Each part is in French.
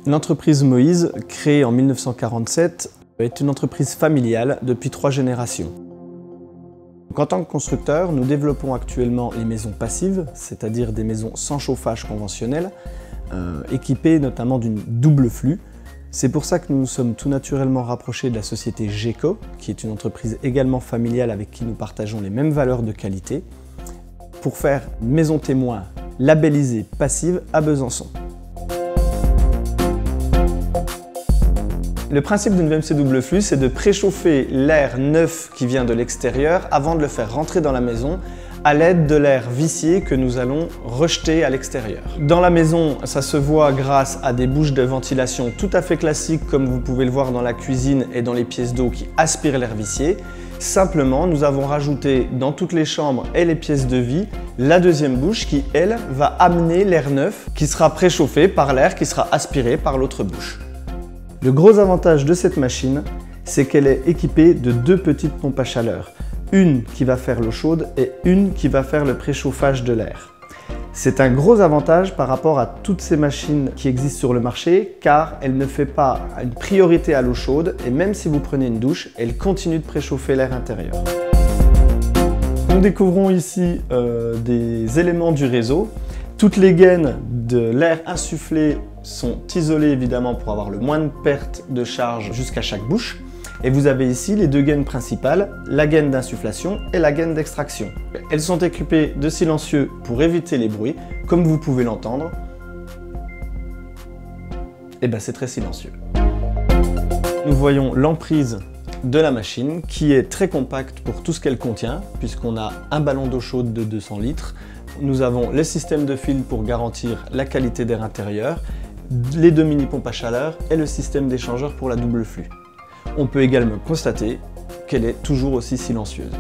L'entreprise Moïse, créée en 1947, est une entreprise familiale depuis 3 générations. En tant que constructeur, nous développons actuellement les maisons passives, c'est-à-dire des maisons sans chauffage conventionnel, équipées notamment d'une double flux. C'est pour ça que nous nous sommes tout naturellement rapprochés de la société GECO, qui est une entreprise également familiale avec qui nous partageons les mêmes valeurs de qualité, pour faire maison témoin labellisée passive à Besançon. Le principe d'une VMC double flux, c'est de préchauffer l'air neuf qui vient de l'extérieur avant de le faire rentrer dans la maison à l'aide de l'air vicié que nous allons rejeter à l'extérieur. Dans la maison, ça se voit grâce à des bouches de ventilation tout à fait classiques comme vous pouvez le voir dans la cuisine et dans les pièces d'eau qui aspirent l'air vicié. Simplement, nous avons rajouté dans toutes les chambres et les pièces de vie la deuxième bouche qui, elle, va amener l'air neuf qui sera préchauffé par l'air qui sera aspiré par l'autre bouche. Le gros avantage de cette machine, c'est qu'elle est équipée de 2 petites pompes à chaleur. Une qui va faire l'eau chaude et une qui va faire le préchauffage de l'air. C'est un gros avantage par rapport à toutes ces machines qui existent sur le marché car elle ne fait pas une priorité à l'eau chaude et même si vous prenez une douche, elle continue de préchauffer l'air intérieur. Nous découvrons ici des éléments du réseau. Toutes les gaines de l'air insufflé sont isolées évidemment pour avoir le moins de perte de charge jusqu'à chaque bouche. Et vous avez ici les 2 gaines principales, la gaine d'insufflation et la gaine d'extraction. Elles sont équipées de silencieux pour éviter les bruits, comme vous pouvez l'entendre. Et bien c'est très silencieux. Nous voyons l'emprise de la machine qui est très compacte pour tout ce qu'elle contient, puisqu'on a un ballon d'eau chaude de 200 litres. Nous avons le système de fil pour garantir la qualité d'air intérieur, les 2 mini-pompes à chaleur et le système d'échangeur pour la double flux. On peut également constater qu'elle est toujours aussi silencieuse.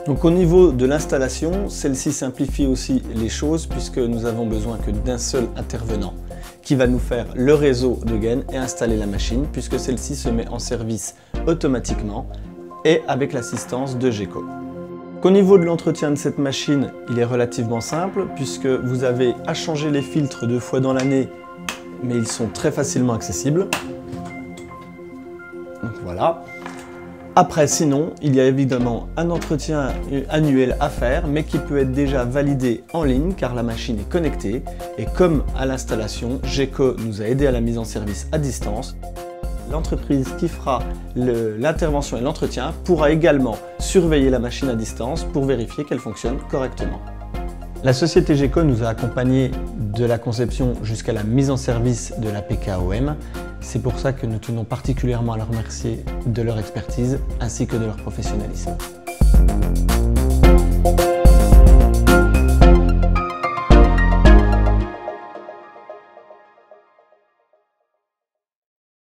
Donc au niveau de l'installation, celle-ci simplifie aussi les choses puisque nous avons besoin que d'un seul intervenant qui va nous faire le réseau de gaines et installer la machine puisque celle-ci se met en service automatiquement et avec l'assistance de GECO. Au niveau de l'entretien de cette machine, il est relativement simple puisque vous avez à changer les filtres 2 fois dans l'année, mais ils sont très facilement accessibles. Donc voilà. Après, sinon, il y a évidemment un entretien annuel à faire, mais qui peut être déjà validé en ligne car la machine est connectée. Et comme à l'installation, GECO nous a aidé à la mise en service à distance. L'entreprise qui fera l'intervention et l'entretien pourra également surveiller la machine à distance pour vérifier qu'elle fonctionne correctement. La société GECO nous a accompagnés de la conception jusqu'à la mise en service de la PKOM. C'est pour ça que nous tenons particulièrement à leur remercier de leur expertise ainsi que de leur professionnalisme.